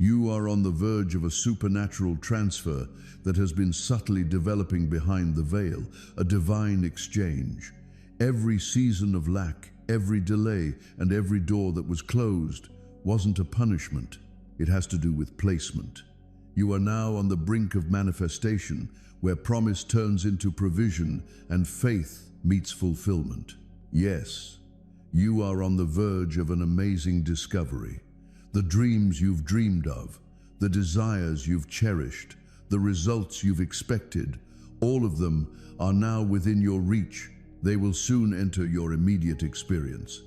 You are on the verge of a supernatural transfer that has been subtly developing behind the veil, a divine exchange. Every season of lack, every delay, and every door that was closed wasn't a punishment. It has to do with placement. You are now on the brink of manifestation, where promise turns into provision and faith meets fulfillment. Yes, you are on the verge of an amazing discovery. The dreams you've dreamed of, the desires you've cherished, the results you've expected, all of them are now within your reach. They will soon enter your immediate experience.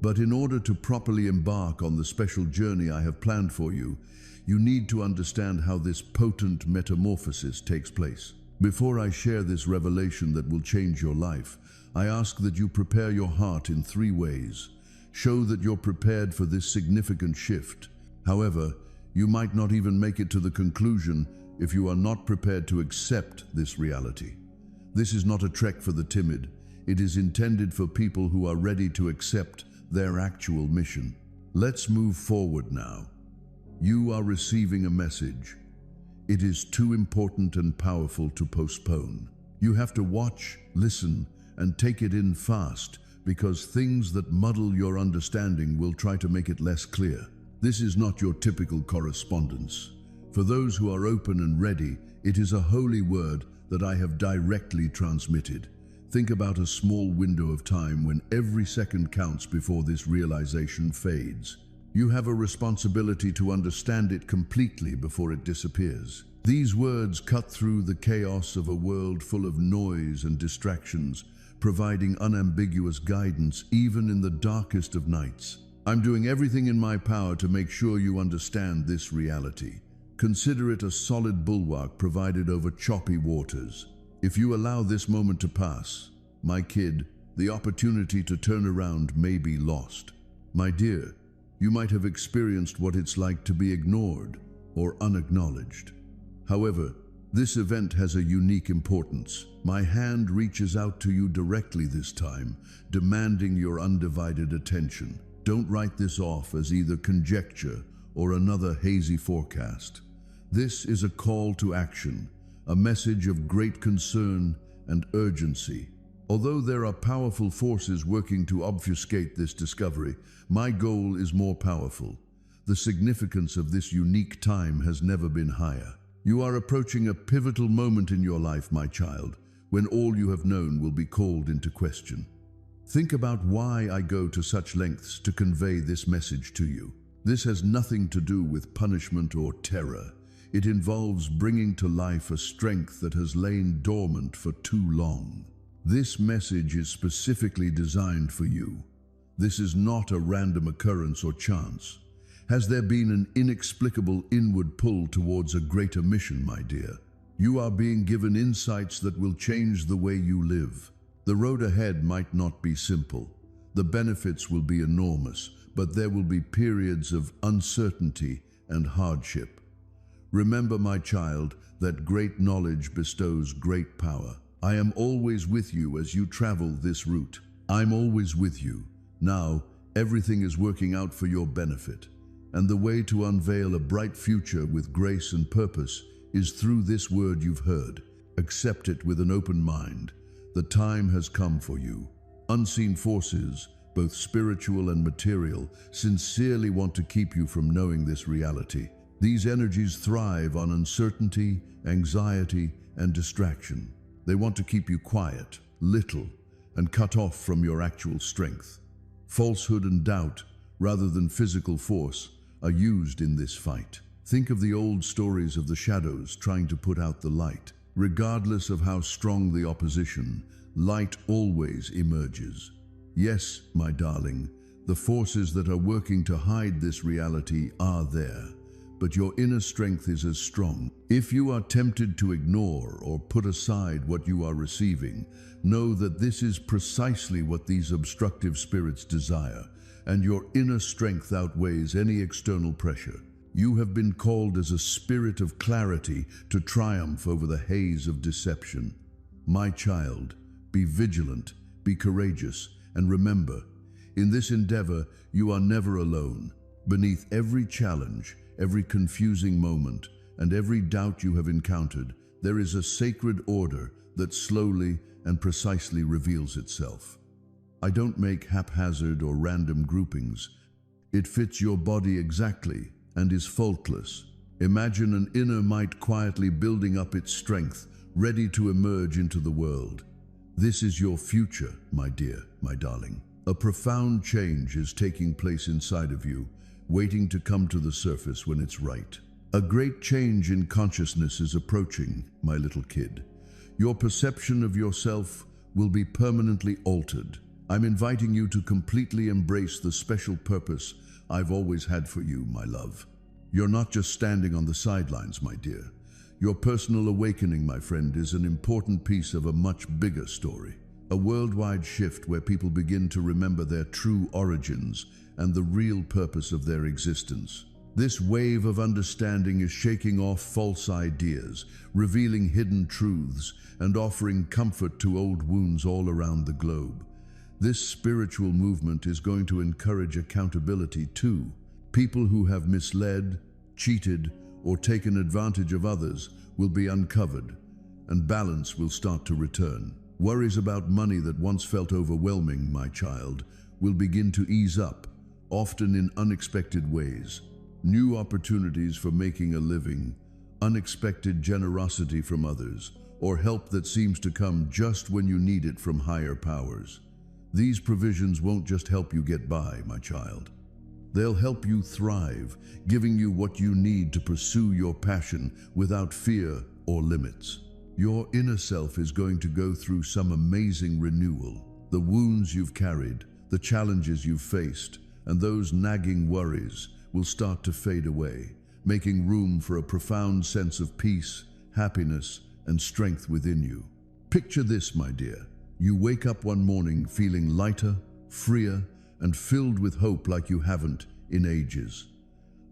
But in order to properly embark on the special journey I have planned for you, you need to understand how this potent metamorphosis takes place. Before I share this revelation that will change your life, I ask that you prepare your heart in 3 ways. Show that you're prepared for this significant shift. However, you might not even make it to the conclusion if you are not prepared to accept this reality. This is not a trek for the timid. It is intended for people who are ready to accept their actual mission. Let's move forward now. You are receiving a message. It is too important and powerful to postpone. You have to watch, listen, and take it in fast, because things that muddle your understanding will try to make it less clear. This is not your typical correspondence. For those who are open and ready, it is a holy word that I have directly transmitted. Think about a small window of time when every second counts before this realization fades. You have a responsibility to understand it completely before it disappears. These words cut through the chaos of a world full of noise and distractions, providing unambiguous guidance even in the darkest of nights. I'm doing everything in my power to make sure you understand this reality. Consider it a solid bulwark provided over choppy waters. If you allow this moment to pass, my kid, the opportunity to turn around may be lost. My dear, you might have experienced what it's like to be ignored or unacknowledged. However, this event has a unique importance. My hand reaches out to you directly this time, demanding your undivided attention. Don't write this off as either conjecture or another hazy forecast. This is a call to action, a message of great concern and urgency. Although there are powerful forces working to obfuscate this discovery, my goal is more powerful. The significance of this unique time has never been higher. You are approaching a pivotal moment in your life, my child, when all you have known will be called into question. Think about why I go to such lengths to convey this message to you. This has nothing to do with punishment or terror. It involves bringing to life a strength that has lain dormant for too long. This message is specifically designed for you. This is not a random occurrence or chance. Has there been an inexplicable inward pull towards a greater mission, my dear? You are being given insights that will change the way you live. The road ahead might not be simple. The benefits will be enormous, but there will be periods of uncertainty and hardship. Remember, my child, that great knowledge bestows great power. I am always with you as you travel this route. I'm always with you. Now, everything is working out for your benefit. And the way to unveil a bright future with grace and purpose is through this word you've heard. Accept it with an open mind. The time has come for you. Unseen forces, both spiritual and material, sincerely want to keep you from knowing this reality. These energies thrive on uncertainty, anxiety, and distraction. They want to keep you quiet, little, and cut off from your actual strength. Falsehood and doubt, rather than physical force, are used in this fight. Think of the old stories of the shadows trying to put out the light. Regardless of how strong the opposition, light always emerges. Yes, my darling, the forces that are working to hide this reality are there, but your inner strength is as strong. If you are tempted to ignore or put aside what you are receiving, know that this is precisely what these obstructive spirits desire, and your inner strength outweighs any external pressure. You have been called as a spirit of clarity to triumph over the haze of deception. My child, be vigilant, be courageous, and remember, in this endeavor, you are never alone. Beneath every challenge, every confusing moment, and every doubt you have encountered, there is a sacred order that slowly and precisely reveals itself. I don't make haphazard or random groupings. It fits your body exactly and is faultless. Imagine an inner might quietly building up its strength, ready to emerge into the world. This is your future, my dear, my darling. A profound change is taking place inside of you, waiting to come to the surface when it's right. A great change in consciousness is approaching, my little kid. Your perception of yourself will be permanently altered. I'm inviting you to completely embrace the special purpose I've always had for you, my love. You're not just standing on the sidelines, my dear. Your personal awakening, my friend, is an important piece of a much bigger story. A worldwide shift where people begin to remember their true origins and the real purpose of their existence. This wave of understanding is shaking off false ideas, revealing hidden truths, and offering comfort to old wounds all around the globe. This spiritual movement is going to encourage accountability too. People who have misled, cheated, or taken advantage of others will be uncovered, and balance will start to return. Worries about money that once felt overwhelming, my child, will begin to ease up, often in unexpected ways. New opportunities for making a living, unexpected generosity from others, or help that seems to come just when you need it from higher powers. These provisions won't just help you get by, my child. They'll help you thrive, giving you what you need to pursue your passion without fear or limits. Your inner self is going to go through some amazing renewal. The wounds you've carried, the challenges you've faced, and those nagging worries will start to fade away, making room for a profound sense of peace, happiness, and strength within you. Picture this, my dear. You wake up one morning feeling lighter, freer, and filled with hope like you haven't in ages.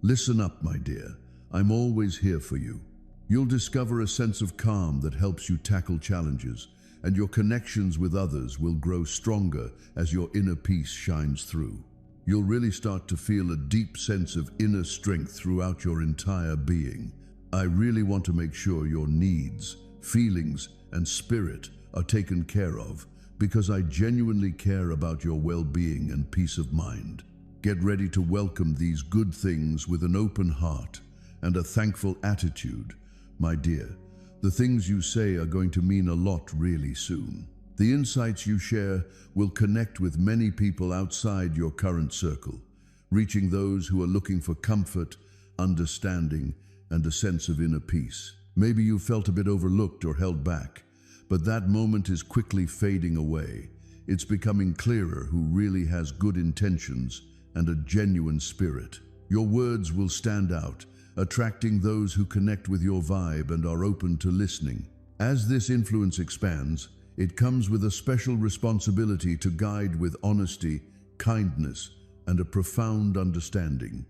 Listen up, my dear. I'm always here for you. You'll discover a sense of calm that helps you tackle challenges, and your connections with others will grow stronger as your inner peace shines through. You'll really start to feel a deep sense of inner strength throughout your entire being. I really want to make sure your needs, feelings, and spirit are taken care of, because I genuinely care about your well-being and peace of mind. Get ready to welcome these good things with an open heart and a thankful attitude, my dear. The things you say are going to mean a lot really soon. The insights you share will connect with many people outside your current circle, reaching those who are looking for comfort, understanding, and a sense of inner peace. Maybe you felt a bit overlooked or held back, but that moment is quickly fading away. It's becoming clearer who really has good intentions and a genuine spirit. Your words will stand out, attracting those who connect with your vibe and are open to listening. As this influence expands, it comes with a special responsibility to guide with honesty, kindness, and a profound understanding.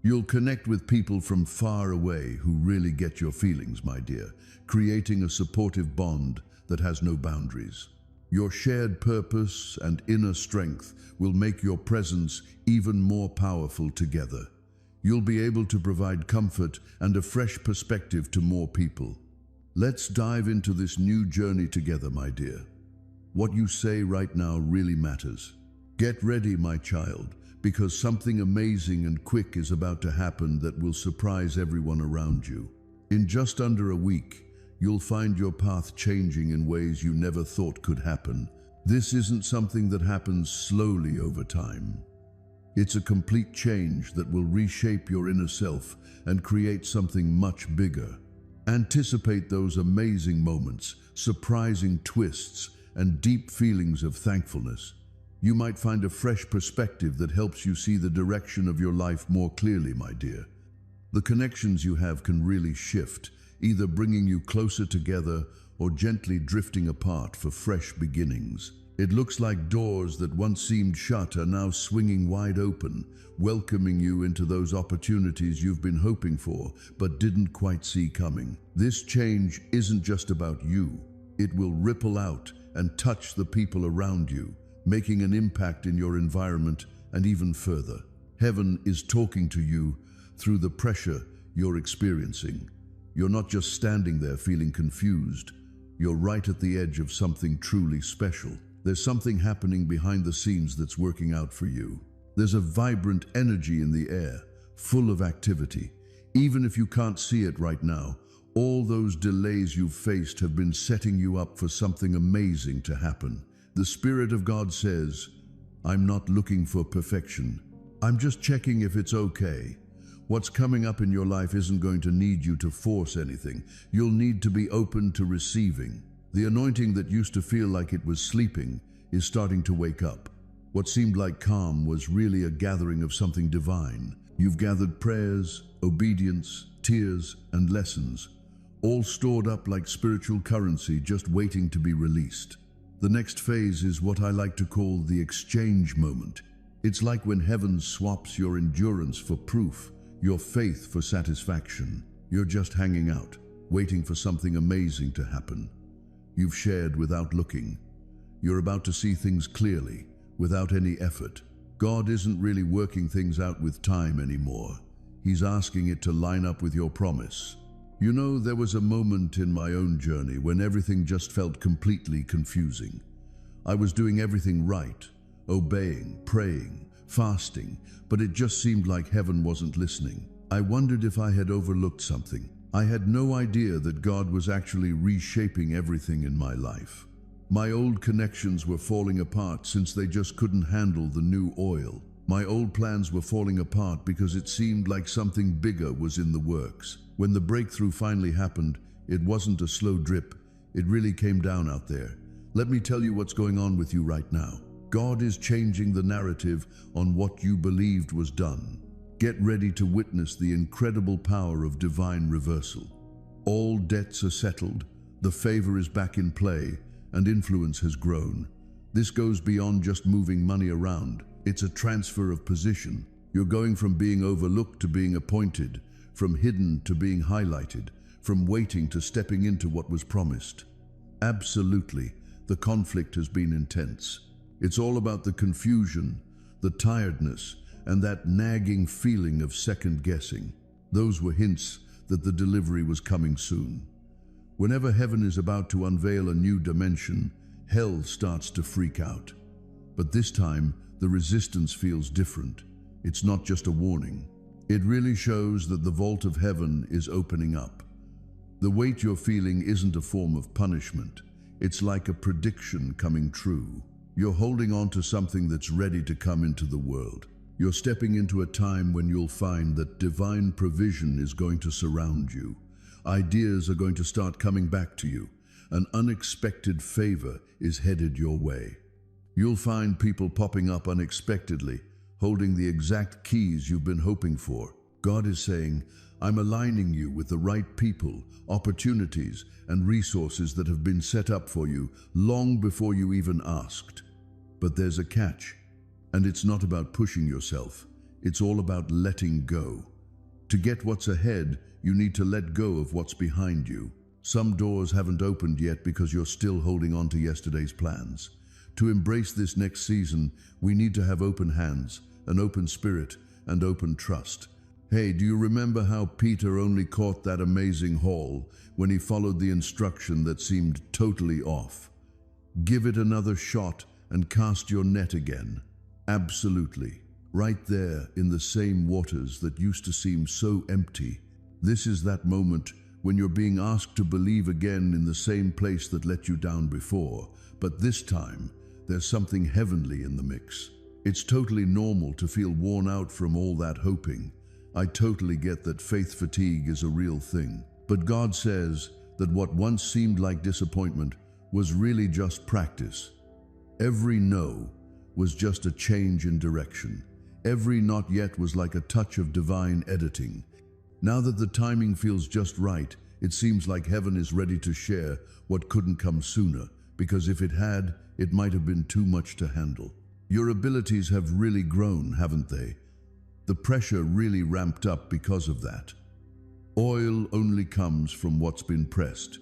You'll connect with people from far away who really get your feelings, my dear, creating a supportive bond that has no boundaries. Your shared purpose and inner strength will make your presence even more powerful together. You'll be able to provide comfort and a fresh perspective to more people. Let's dive into this new journey together, my dear. What you say right now really matters. Get ready, my child, because something amazing and quick is about to happen that will surprise everyone around you. In just under a week, you'll find your path changing in ways you never thought could happen. This isn't something that happens slowly over time. It's a complete change that will reshape your inner self and create something much bigger. Anticipate those amazing moments, surprising twists, and deep feelings of thankfulness. You might find a fresh perspective that helps you see the direction of your life more clearly, my dear. The connections you have can really shift, either bringing you closer together or gently drifting apart for fresh beginnings. It looks like doors that once seemed shut are now swinging wide open, welcoming you into those opportunities you've been hoping for but didn't quite see coming. This change isn't just about you. It will ripple out and touch the people around you, making an impact in your environment and even further. Heaven is talking to you through the pressure you're experiencing. You're not just standing there feeling confused. You're right at the edge of something truly special. There's something happening behind the scenes that's working out for you. There's a vibrant energy in the air, full of activity. Even if you can't see it right now, all those delays you've faced have been setting you up for something amazing to happen. The Spirit of God says, I'm not looking for perfection. I'm just checking if it's okay. What's coming up in your life isn't going to need you to force anything. You'll need to be open to receiving. The anointing that used to feel like it was sleeping is starting to wake up. What seemed like calm was really a gathering of something divine. You've gathered prayers, obedience, tears, and lessons, all stored up like spiritual currency just waiting to be released. The next phase is what I like to call the exchange moment. It's like when heaven swaps your endurance for proof, your faith for satisfaction. You're just hanging out, waiting for something amazing to happen. You've shared without looking. You're about to see things clearly, without any effort. God isn't really working things out with time anymore. He's asking it to line up with your promise. You know, there was a moment in my own journey when everything just felt completely confusing. I was doing everything right, obeying, praying, fasting, but it just seemed like heaven wasn't listening. I wondered if I had overlooked something. I had no idea that God was actually reshaping everything in my life. My old connections were falling apart since they just couldn't handle the new oil. My old plans were falling apart because it seemed like something bigger was in the works. When the breakthrough finally happened, it wasn't a slow drip. It really came down out there. Let me tell you what's going on with you right now. God is changing the narrative on what you believed was done. Get ready to witness the incredible power of divine reversal. All debts are settled, the favor is back in play, and influence has grown. This goes beyond just moving money around. It's a transfer of position. You're going from being overlooked to being appointed, from hidden to being highlighted, from waiting to stepping into what was promised. Absolutely, the conflict has been intense. It's all about the confusion, the tiredness, and that nagging feeling of second guessing. Those were hints that the delivery was coming soon. Whenever heaven is about to unveil a new dimension, hell starts to freak out. But this time, the resistance feels different. It's not just a warning. It really shows that the vault of heaven is opening up. The weight you're feeling isn't a form of punishment. It's like a prediction coming true. You're holding on to something that's ready to come into the world. You're stepping into a time when you'll find that divine provision is going to surround you. Ideas are going to start coming back to you. An unexpected favor is headed your way. You'll find people popping up unexpectedly, holding the exact keys you've been hoping for. God is saying, I'm aligning you with the right people, opportunities, and resources that have been set up for you long before you even asked. But there's a catch, and it's not about pushing yourself. It's all about letting go. To get what's ahead, you need to let go of what's behind you. Some doors haven't opened yet because you're still holding on to yesterday's plans. To embrace this next season, we need to have open hands, an open spirit, and open trust. Hey, do you remember how Peter only caught that amazing haul when he followed the instruction that seemed totally off? Give it another shot and cast your net again. Absolutely. Right there in the same waters that used to seem so empty. This is that moment when you're being asked to believe again in the same place that let you down before, but this time there's something heavenly in the mix. It's totally normal to feel worn out from all that hoping. I totally get that faith fatigue is a real thing. But God says that what once seemed like disappointment was really just practice. Every no was just a change in direction. Every not yet was like a touch of divine editing. Now that the timing feels just right, it seems like heaven is ready to share what couldn't come sooner, because if it had, it might have been too much to handle. Your abilities have really grown, haven't they? The pressure really ramped up because of that. Oil only comes from what's been pressed.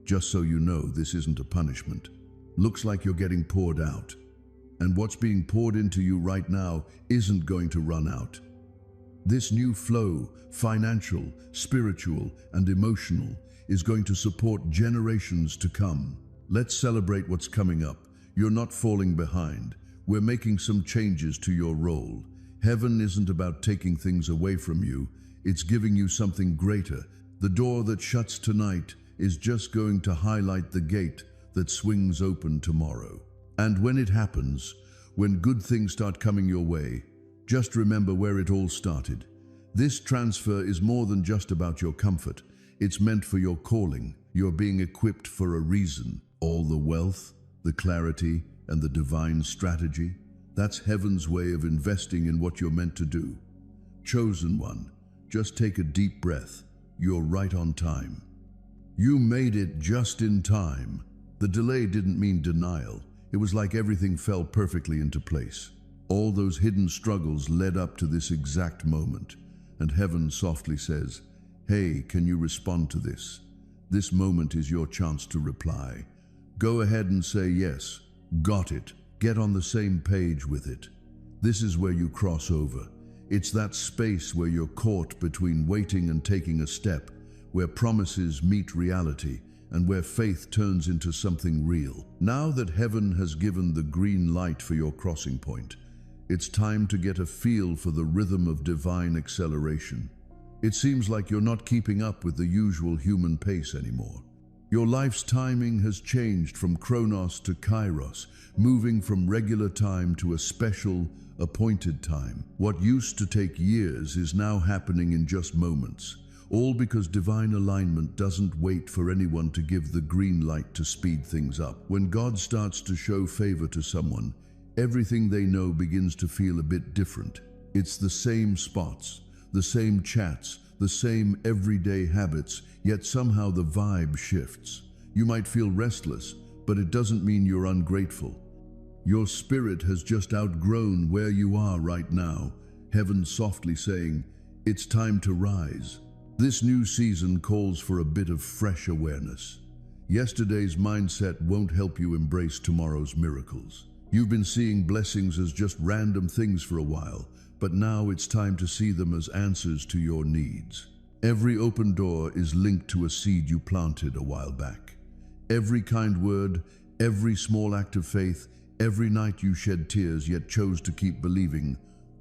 Just so you know, this isn't a punishment. Looks like you're getting poured out. And what's being poured into you right now isn't going to run out. This new flow, financial, spiritual, and emotional, is going to support generations to come. Let's celebrate what's coming up. You're not falling behind. We're making some changes to your role. Heaven isn't about taking things away from you. It's giving you something greater. The door that shuts tonight is just going to highlight the gate that swings open tomorrow. And when it happens, when good things start coming your way, just remember where it all started. This transfer is more than just about your comfort. It's meant for your calling. You're being equipped for a reason. All the wealth, the clarity, and the divine strategy, that's heaven's way of investing in what you're meant to do. Chosen one, just take a deep breath. You're right on time. You made it just in time. The delay didn't mean denial. It was like everything fell perfectly into place. All those hidden struggles led up to this exact moment. And heaven softly says, "Hey, can you respond to this? This moment is your chance to reply." Go ahead and say yes. Got it. Get on the same page with it. This is where you cross over. It's that space where you're caught between waiting and taking a step, where promises meet reality, and where faith turns into something real. Now that heaven has given the green light for your crossing point, it's time to get a feel for the rhythm of divine acceleration. It seems like you're not keeping up with the usual human pace anymore. Your life's timing has changed from Chronos to Kairos, moving from regular time to a special, appointed time. What used to take years is now happening in just moments, all because divine alignment doesn't wait for anyone to give the green light to speed things up. When God starts to show favor to someone, everything they know begins to feel a bit different. It's the same spots, the same chats, the same everyday habits, yet somehow the vibe shifts. You might feel restless, but it doesn't mean you're ungrateful. Your spirit has just outgrown where you are right now. Heaven softly saying, it's time to rise. This new season calls for a bit of fresh awareness. Yesterday's mindset won't help you embrace tomorrow's miracles. You've been seeing blessings as just random things for a while, but now it's time to see them as answers to your needs. Every open door is linked to a seed you planted a while back. Every kind word, every small act of faith, every night you shed tears yet chose to keep believing,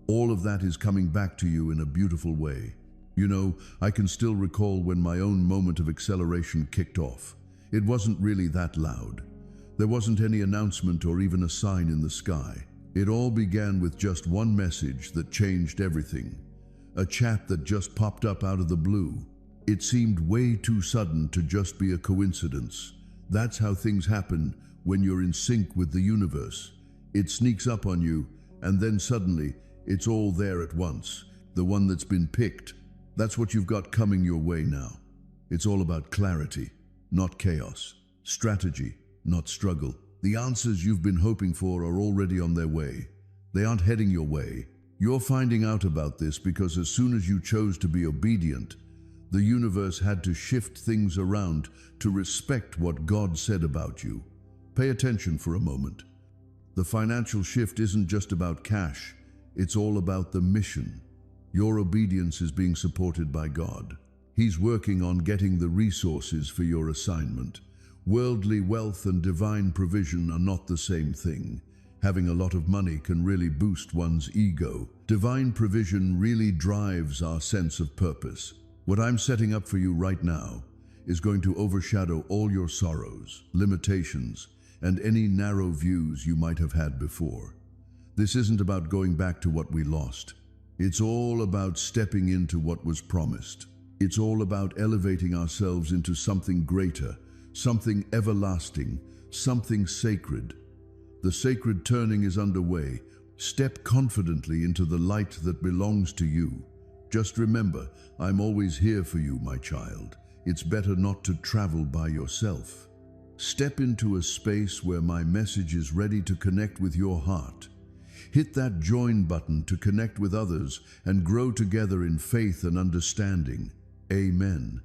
all of that is coming back to you in a beautiful way. You know, I can still recall when my own moment of acceleration kicked off. It wasn't really that loud. There wasn't any announcement or even a sign in the sky. It all began with just one message that changed everything. A chat that just popped up out of the blue. It seemed way too sudden to just be a coincidence. That's how things happen when you're in sync with the universe. It sneaks up on you, and then suddenly, it's all there at once. The one that's been picked. That's what you've got coming your way now. It's all about clarity, not chaos. Strategy, not struggle. The answers you've been hoping for are already on their way. They aren't heading your way. You're finding out about this because as soon as you chose to be obedient, the universe had to shift things around to respect what God said about you. Pay attention for a moment. The financial shift isn't just about cash. It's all about the mission. Your obedience is being supported by God. He's working on getting the resources for your assignment. Worldly wealth and divine provision are not the same thing. Having a lot of money can really boost one's ego. Divine provision really drives our sense of purpose. What I'm setting up for you right now is going to overshadow all your sorrows, limitations, and any narrow views you might have had before. This isn't about going back to what we lost. It's all about stepping into what was promised. It's all about elevating ourselves into something greater, something everlasting, something sacred. The sacred turning is underway. Step confidently into the light that belongs to you. Just remember, I'm always here for you, my child. It's better not to travel by yourself. Step into a space where my message is ready to connect with your heart. Hit that join button to connect with others and grow together in faith and understanding. Amen.